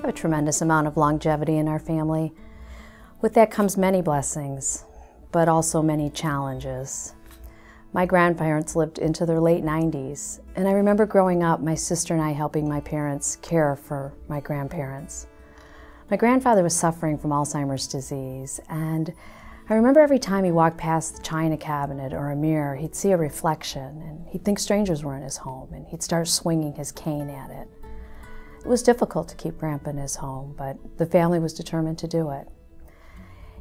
have a tremendous amount of longevity in our family. With that comes many blessings, but also many challenges. My grandparents lived into their late 90s, and I remember growing up, my sister and I helping my parents care for my grandparents. My grandfather was suffering from Alzheimer's disease, and I remember every time he walked past the china cabinet or a mirror, he'd see a reflection, and he'd think strangers were in his home, and he'd start swinging his cane at it. It was difficult to keep Grandpa in his home, but the family was determined to do it.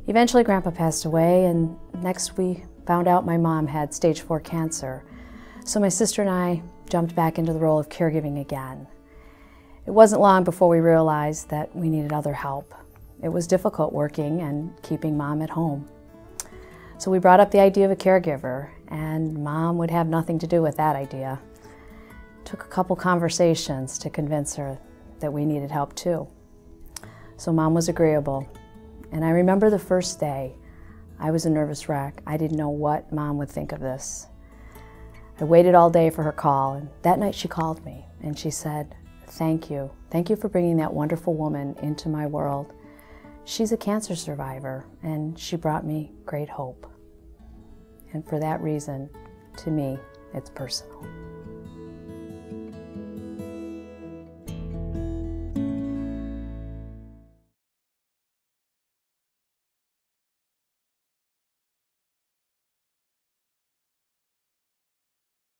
Eventually, Grandpa passed away, and next we found out my mom had stage 4 cancer. So my sister and I jumped back into the role of caregiving again. It wasn't long before we realized that we needed other help. It was difficult working and keeping Mom at home. So we brought up the idea of a caregiver, and Mom would have nothing to do with that idea. It took a couple conversations to convince her that we needed help too. So Mom was agreeable. And I remember the first day, I was a nervous wreck. I didn't know what Mom would think of this. I waited all day for her call, and that night she called me and she said, "Thank you. Thank you for bringing that wonderful woman into my world. She's a cancer survivor, and she brought me great hope." And for that reason, to me, it's personal.